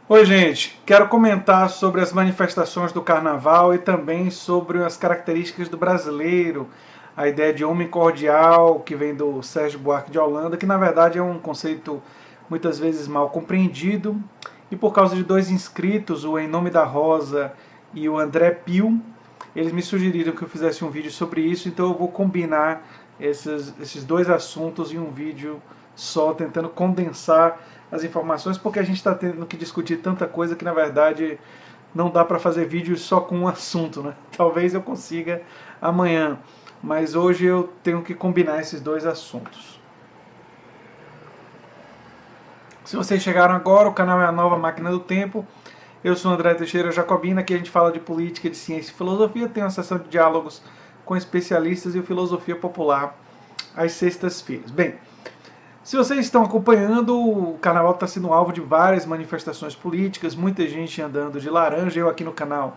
Oi, gente. Quero comentar sobre as manifestações do carnaval e também sobre as características do brasileiro, a ideia de homem cordial que vem do Sérgio Buarque de Holanda, que na verdade é um conceito muitas vezes mal compreendido. E por causa de dois inscritos, o Em Nome da Rosa e o André Pio, eles me sugeriram que eu fizesse um vídeo sobre isso, então eu vou combinar esses dois assuntos em um vídeo só, tentando condensar as informações, porque a gente está tendo que discutir tanta coisa que na verdade não dá para fazer vídeos só com um assunto, né? Talvez eu consiga amanhã, mas hoje eu tenho que combinar esses dois assuntos. Se vocês chegaram agora, o canal é a Nova Máquina do Tempo. Eu sou André Teixeira Jacobina, aqui a gente fala de política, de ciência e filosofia. Tem uma sessão de diálogos com especialistas e filosofia popular às sextas-feiras. Bem, se vocês estão acompanhando, o carnaval está sendo alvo de várias manifestações políticas, muita gente andando de laranja. Eu aqui no canal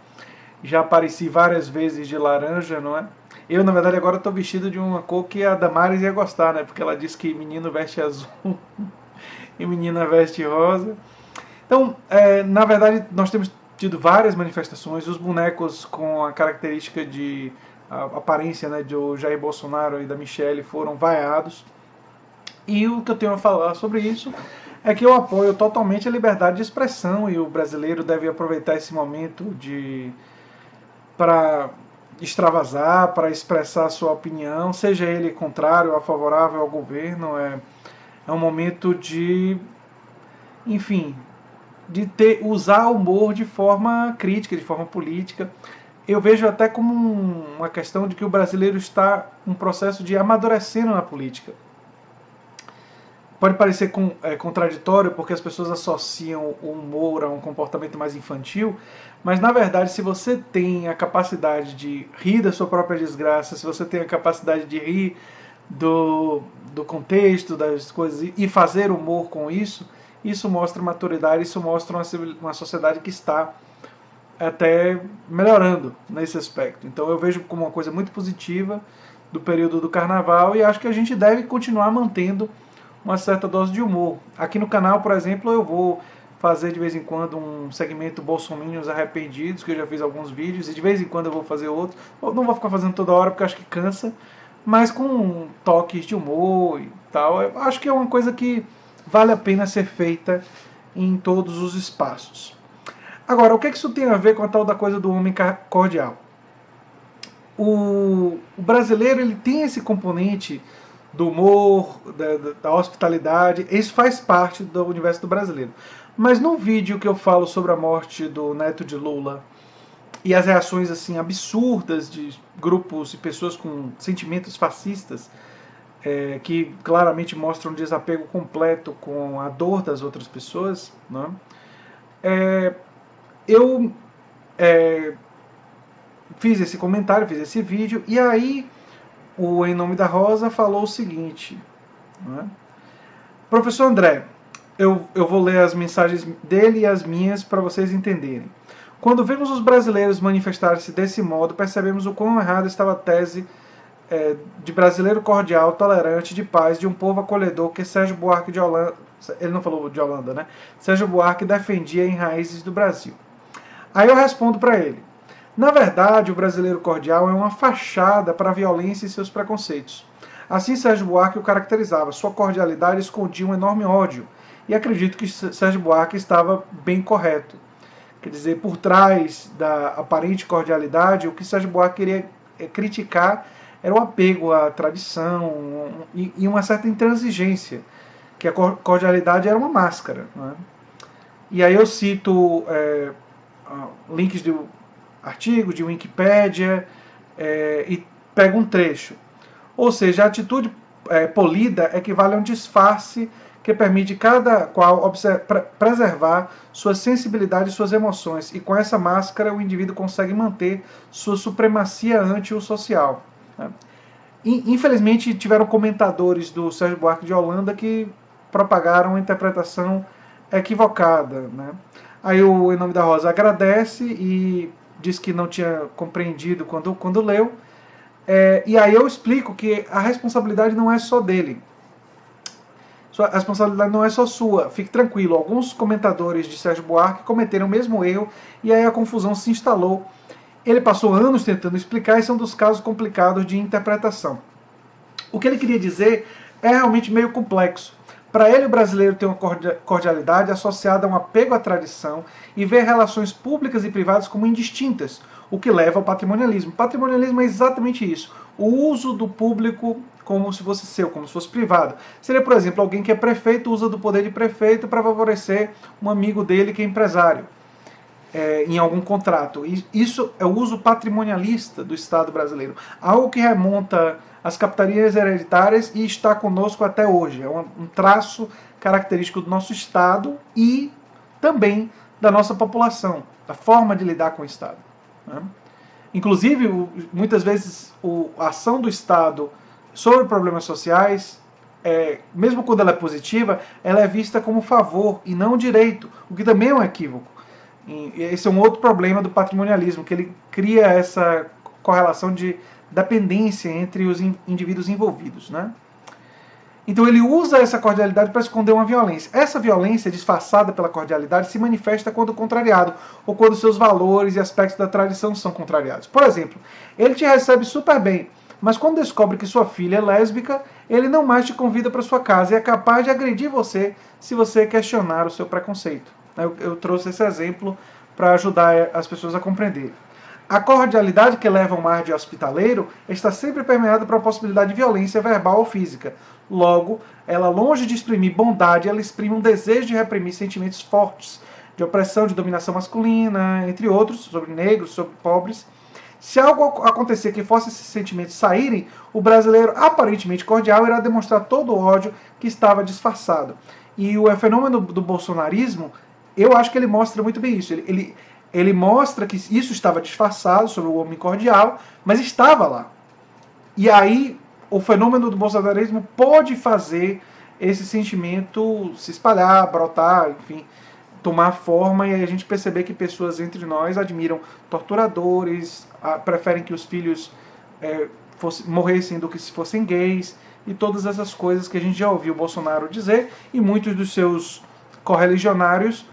já apareci várias vezes de laranja, não é? Eu, na verdade, agora estou vestido de uma cor que a Damares ia gostar, né? Porque ela disse que menino veste azul e menina veste rosa. Então, na verdade, nós temos tido várias manifestações. Os bonecos com a característica de a aparência, né, do Jair Bolsonaro e da Michelle foram vaiados. E o que eu tenho a falar sobre isso é que eu apoio totalmente a liberdade de expressão e o brasileiro deve aproveitar esse momento para extravasar, para expressar a sua opinião, seja ele contrário ou favorável ao governo. É um momento de, enfim, de usar o humor de forma crítica, de forma política. Eu vejo até como uma questão de que o brasileiro está em um processo de amadurecendo na política. Pode parecer contraditório porque as pessoas associam o humor a um comportamento mais infantil, mas na verdade, se você tem a capacidade de rir da sua própria desgraça, se você tem a capacidade de rir do contexto, das coisas e fazer humor com isso, isso mostra maturidade, isso mostra uma sociedade que está até melhorando nesse aspecto. Então eu vejo como uma coisa muito positiva do período do carnaval e acho que a gente deve continuar mantendo uma certa dose de humor. Aqui no canal, por exemplo, eu vou fazer de vez em quando um segmento Bolsominions Arrependidos, que eu já fiz alguns vídeos, e de vez em quando eu vou fazer outro. Eu não vou ficar fazendo toda hora porque acho que cansa, mas com toques de humor e tal. Eu acho que é uma coisa que vale a pena ser feita em todos os espaços. Agora, o que isso tem a ver com a tal da coisa do homem cordial? O brasileiro ele tem esse componente do humor, da hospitalidade, isso faz parte do universo do brasileiro. Mas no vídeo que eu falo sobre a morte do neto de Lula e as reações assim absurdas de grupos e pessoas com sentimentos fascistas, que claramente mostram um desapego completo com a dor das outras pessoas, né? Eu fiz esse comentário, fiz esse vídeo, e aí o Em Nome da Rosa falou o seguinte, né? Professor André, eu vou ler as mensagens dele e as minhas para vocês entenderem. Quando vemos os brasileiros manifestarem-se desse modo, percebemos o quão errada estava a tese de brasileiro cordial, tolerante, de paz, de um povo acolhedor que Sérgio Buarque de Holanda, ele não falou de Holanda, né? Sérgio Buarque defendia em raízes do Brasil. Aí eu respondo para ele. Na verdade, o brasileiro cordial é uma fachada para a violência e seus preconceitos. Assim, Sérgio Buarque o caracterizava. Sua cordialidade escondia um enorme ódio. E acredito que Sérgio Buarque estava bem correto. Quer dizer, por trás da aparente cordialidade, o que Sérgio Buarque queria criticar era o apego à tradição e uma certa intransigência, que a cordialidade era uma máscara. Né? E aí eu cito links de artigos, de Wikipédia, e pego um trecho. Ou seja, a atitude polida equivale a um disfarce que permite cada qual preservar sua sensibilidade e suas emoções, e com essa máscara o indivíduo consegue manter sua supremacia ante o social. Né? Infelizmente tiveram comentadores do Sérgio Buarque de Holanda que propagaram uma interpretação equivocada. Né? Aí o Em Nome da Rosa agradece e diz que não tinha compreendido quando leu. E aí eu explico que a responsabilidade não é só dele. A responsabilidade não é só sua, fique tranquilo. Alguns comentadores de Sérgio Buarque cometeram o mesmo erro e aí a confusão se instalou. Ele passou anos tentando explicar e são dos casos complicados de interpretação. O que ele queria dizer é realmente meio complexo. Para ele, o brasileiro tem uma cordialidade associada a um apego à tradição e vê relações públicas e privadas como indistintas, o que leva ao patrimonialismo. Patrimonialismo é exatamente isso, o uso do público como se fosse seu, como se fosse privado. Seria, por exemplo, alguém que é prefeito usa do poder de prefeito para favorecer um amigo dele que é empresário. Em algum contrato. Isso é o uso patrimonialista do Estado brasileiro. Algo que remonta às capitanias hereditárias e está conosco até hoje. É um traço característico do nosso Estado e também da nossa população, da forma de lidar com o Estado. Né? Inclusive, muitas vezes, a ação do Estado sobre problemas sociais, mesmo quando ela é positiva, ela é vista como favor e não direito, o que também é um equívoco. Esse é um outro problema do patrimonialismo, que ele cria essa correlação de dependência entre os indivíduos envolvidos. Né? Então ele usa essa cordialidade para esconder uma violência. Essa violência, disfarçada pela cordialidade, se manifesta quando contrariado, ou quando seus valores e aspectos da tradição são contrariados. Por exemplo, ele te recebe super bem, mas quando descobre que sua filha é lésbica, ele não mais te convida para sua casa e é capaz de agredir você se você questionar o seu preconceito. Eu trouxe esse exemplo para ajudar as pessoas a compreender. A cordialidade que leva ao mar de hospitaleiro está sempre permeada por a possibilidade de violência verbal ou física. Logo, ela, longe de exprimir bondade, ela exprime um desejo de reprimir sentimentos fortes, de opressão, de dominação masculina, entre outros, sobre negros, sobre pobres. Se algo acontecer que faça esses sentimentos saírem, o brasileiro aparentemente cordial irá demonstrar todo o ódio que estava disfarçado. E o fenômeno do bolsonarismo, eu acho que ele mostra muito bem isso. Ele mostra que isso estava disfarçado sobre o homem cordial, mas estava lá. E aí, o fenômeno do bolsonarismo pode fazer esse sentimento se espalhar, brotar, enfim, tomar forma e a gente perceber que pessoas entre nós admiram torturadores, preferem que os filhos morressem do que se fossem gays, e todas essas coisas que a gente já ouviu o Bolsonaro dizer, e muitos dos seus correligionários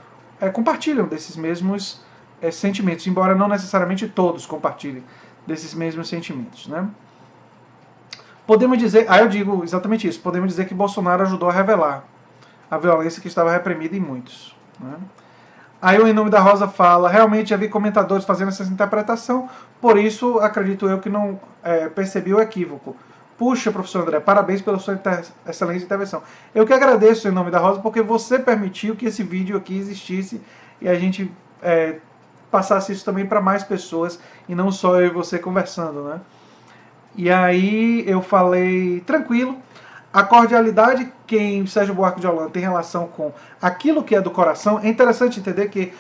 compartilham desses mesmos sentimentos, embora não necessariamente todos compartilhem desses mesmos sentimentos. Né? Podemos dizer, eu digo exatamente isso, podemos dizer que Bolsonaro ajudou a revelar a violência que estava reprimida em muitos. Né? Aí o Em Nome da Rosa fala, realmente já vi comentadores fazendo essa interpretação, por isso acredito eu que não percebi o equívoco. Puxa, professor André, parabéns pela sua excelente intervenção. Eu que agradeço Em Nome da Rosa, porque você permitiu que esse vídeo aqui existisse e a gente passasse isso também para mais pessoas e não só eu e você conversando, né? E aí eu falei, tranquilo, a cordialidade que em Sérgio Buarque de Holanda tem relação com aquilo que é do coração. É interessante entender que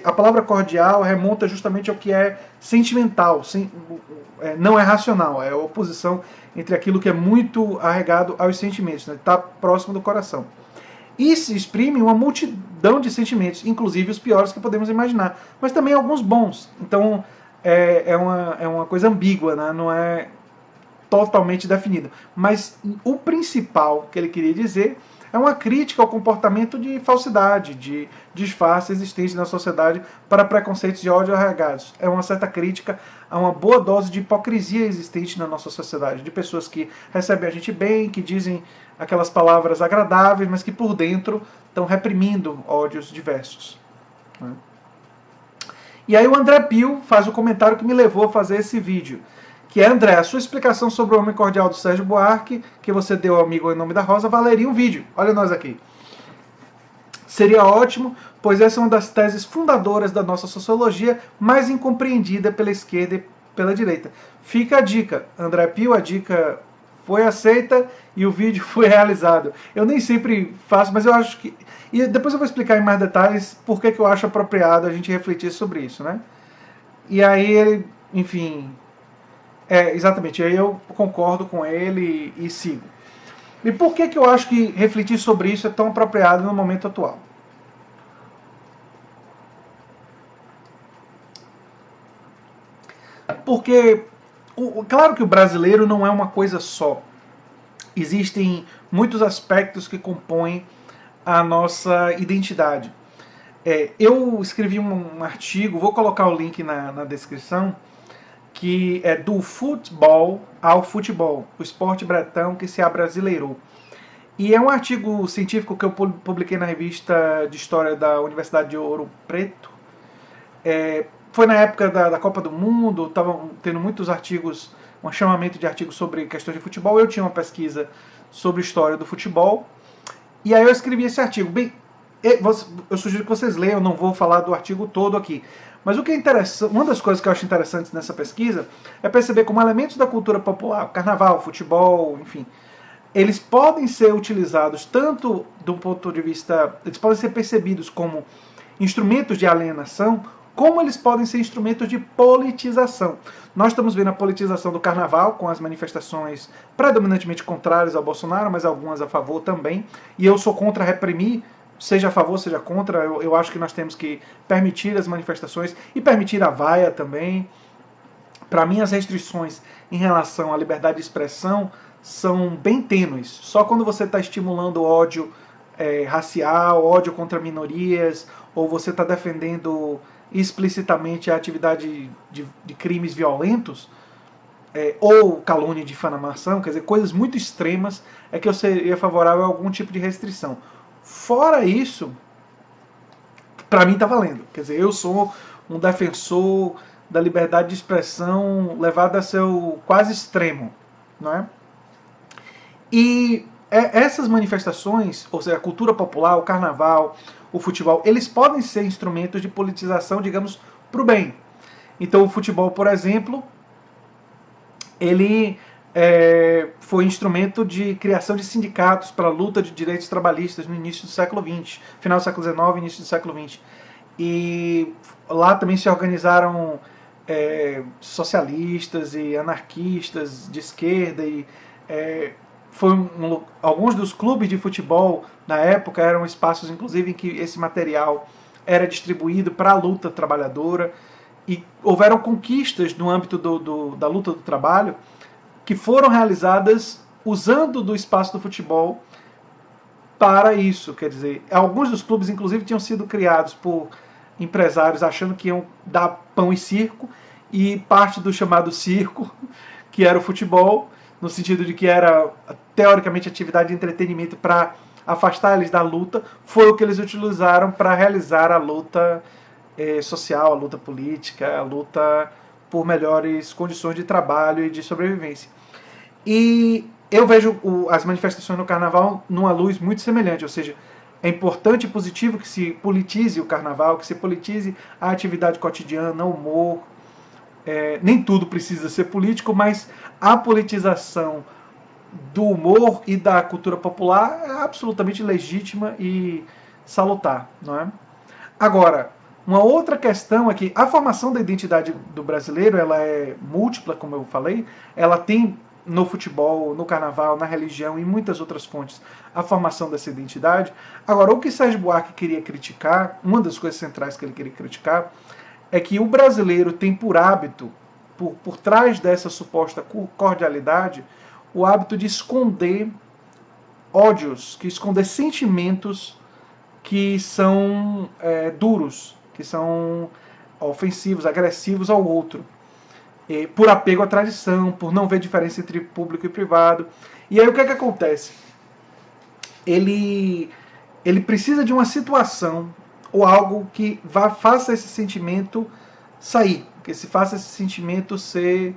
a palavra cordial remonta justamente ao que é sentimental, não é racional, é a oposição entre aquilo que é muito arraigado aos sentimentos, né? Está próximo do coração. E se exprime uma multidão de sentimentos, inclusive os piores que podemos imaginar, mas também alguns bons. Então é uma coisa ambígua, né? Não é totalmente definida. Mas o principal que ele queria dizer é uma crítica ao comportamento de falsidade, de disfarce existente na sociedade para preconceitos de ódio arraigados. É uma certa crítica a uma boa dose de hipocrisia existente na nossa sociedade, de pessoas que recebem a gente bem, que dizem aquelas palavras agradáveis, mas que por dentro estão reprimindo ódios diversos. Né? E aí o André Pio faz o comentário que me levou a fazer esse vídeo, que é, André, a sua explicação sobre o homem cordial do Sérgio Buarque, que você deu ao amigo Em Nome da Rosa, valeria um vídeo. Olha nós aqui. Seria ótimo, pois essa é uma das teses fundadoras da nossa sociologia, mais incompreendida pela esquerda e pela direita. Fica a dica, André Pio, a dica foi aceita e o vídeo foi realizado. Eu nem sempre faço, mas eu acho que... E depois eu vou explicar em mais detalhes por que eu acho apropriado a gente refletir sobre isso, né? E aí ele, enfim... exatamente, aí eu concordo com ele e sigo. E por que eu acho que refletir sobre isso é tão apropriado no momento atual? Porque, claro que o brasileiro não é uma coisa só. existem muitos aspectos que compõem a nossa identidade. Eu escrevi um artigo, vou colocar o link na descrição, que é do futebol ao futebol, o esporte bretão que se abrasileirou. E é um artigo científico que eu publiquei na revista de História da Universidade de Ouro Preto. Foi na época da Copa do Mundo, estavam tendo muitos artigos, um chamamento de artigos sobre questões de futebol. Eu tinha uma pesquisa sobre história do futebol, e aí eu escrevi esse artigo. Bem, eu sugiro que vocês leiam, eu não vou falar do artigo todo aqui. Mas o que é interessante, uma das coisas que eu acho interessantes nessa pesquisa é perceber como elementos da cultura popular, carnaval, futebol, enfim, eles podem ser utilizados tanto do ponto de vista, eles podem ser percebidos como instrumentos de alienação, como eles podem ser instrumentos de politização. Nós estamos vendo a politização do carnaval, com as manifestações predominantemente contrárias ao Bolsonaro, mas algumas a favor também, e eu sou contra reprimir, seja a favor, seja contra. Eu acho que nós temos que permitir as manifestações e permitir a vaia também. Para mim, as restrições em relação à liberdade de expressão são bem tênues. Só quando você está estimulando ódio racial, ódio contra minorias, ou você está defendendo explicitamente a atividade de crimes violentos, ou calúnia e difamação, quer dizer, coisas muito extremas, é que eu seria favorável a algum tipo de restrição. Fora isso, para mim está valendo. Quer dizer, eu sou um defensor da liberdade de expressão levada a seu quase extremo, não é? E essas manifestações, ou seja, a cultura popular, o carnaval, o futebol, eles podem ser instrumentos de politização, digamos, para o bem. Então o futebol, por exemplo, ele foi instrumento de criação de sindicatos para a luta de direitos trabalhistas no início do século XX, final do século XIX, início do século XX. E lá também se organizaram socialistas e anarquistas de esquerda, e alguns dos clubes de futebol na época eram espaços, inclusive, em que esse material era distribuído para a luta trabalhadora, e houveram conquistas no âmbito da luta do trabalho que foram realizadas usando do espaço do futebol para isso. Quer dizer, alguns dos clubes, inclusive, tinham sido criados por empresários achando que iam dar pão e circo, e parte do chamado circo, que era o futebol, no sentido de que era, teoricamente, atividade de entretenimento para afastar eles da luta, foi o que eles utilizaram para realizar a luta social, a luta política, a luta por melhores condições de trabalho e de sobrevivência. E eu vejo as manifestações no carnaval numa luz muito semelhante, ou seja, é importante e positivo que se politize o carnaval, que se politize a atividade cotidiana, o humor. Nem tudo precisa ser político, mas a politização do humor e da cultura popular é absolutamente legítima e salutar, não é? Agora, uma outra questão é que a formação da identidade do brasileiro, ela é múltipla, como eu falei, ela tem no futebol, no carnaval, na religião e muitas outras fontes a formação dessa identidade. Agora, o que Sérgio Buarque queria criticar, uma das coisas centrais que ele queria criticar, é que o brasileiro tem por hábito, por trás dessa suposta cordialidade, o hábito de esconder ódios, que esconder sentimentos que são duros, que são ofensivos, agressivos ao outro, por apego à tradição, por não ver diferença entre público e privado. E aí o que é que acontece? Ele precisa de uma situação ou algo que faça esse sentimento sair, que se faça esse sentimento ser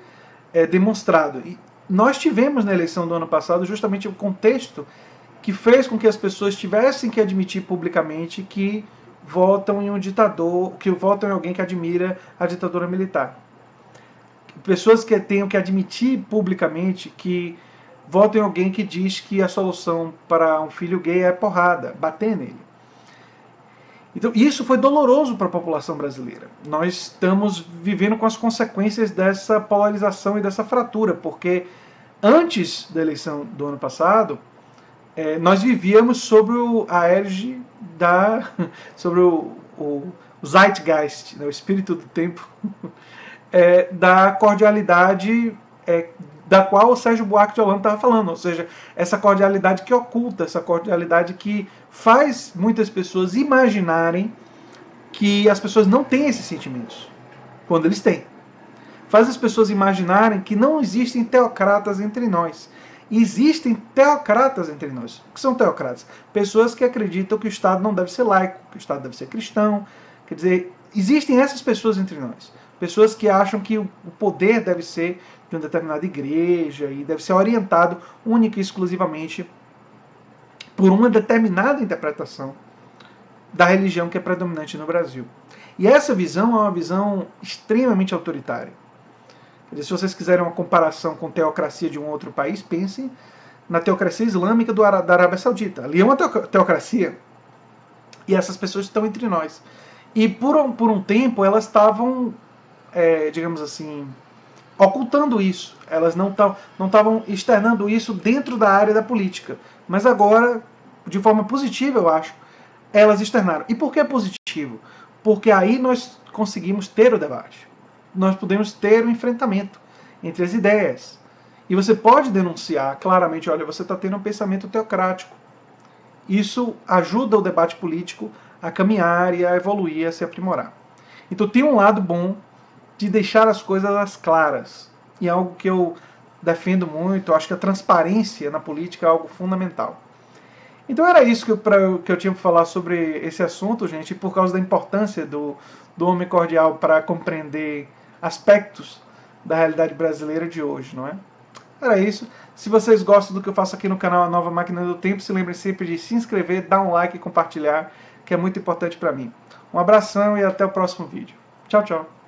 demonstrado. E nós tivemos na eleição do ano passado justamente o contexto que fez com que as pessoas tivessem que admitir publicamente que votam em um ditador, que votam em alguém que admira a ditadura militar. Pessoas que tenham que admitir publicamente que votam em alguém que diz que a solução para um filho gay é porrada, bater nele. Então, isso foi doloroso para a população brasileira. Nós estamos vivendo com as consequências dessa polarização e dessa fratura, porque antes da eleição do ano passado, nós vivíamos sobre a égide sobre o Zeitgeist, né, o espírito do tempo, da cordialidade da qual o Sérgio Buarque de Holanda estava falando, ou seja, essa cordialidade que oculta, essa cordialidade que faz muitas pessoas imaginarem que as pessoas não têm esses sentimentos, quando eles têm. Faz as pessoas imaginarem que não existem teocratas entre nós. Existem teocratas entre nós. O que são teocratas? Pessoas que acreditam que o Estado não deve ser laico, que o Estado deve ser cristão. Quer dizer, existem essas pessoas entre nós. Pessoas que acham que o poder deve ser de uma determinada igreja e deve ser orientado única e exclusivamente por uma determinada interpretação da religião que é predominante no Brasil. E essa visão é uma visão extremamente autoritária. Quer dizer, se vocês quiserem uma comparação com teocracia de um outro país, pensem na teocracia islâmica da Arábia Saudita. Ali é uma teocracia e essas pessoas estão entre nós. E por um tempo elas estavam, digamos assim, ocultando isso. Elas não estavam externando isso dentro da área da política. Mas agora, de forma positiva, eu acho, elas externaram. E por que é positivo? Porque aí nós conseguimos ter o debate. Nós podemos ter um enfrentamento entre as ideias. E você pode denunciar claramente, olha, você está tendo um pensamento teocrático. Isso ajuda o debate político a caminhar e a evoluir, a se aprimorar. Então tem um lado bom de deixar as coisas claras. E é algo que eu defendo muito, eu acho que a transparência na política é algo fundamental. Então era isso que eu tinha para falar sobre esse assunto, gente, por causa da importância do homem cordial para compreender aspectos da realidade brasileira de hoje, não é? Era isso. Se vocês gostam do que eu faço aqui no canal A Nova Máquina do Tempo, se lembrem sempre de se inscrever, dar um like e compartilhar, que é muito importante para mim. Um abração e até o próximo vídeo. Tchau, tchau.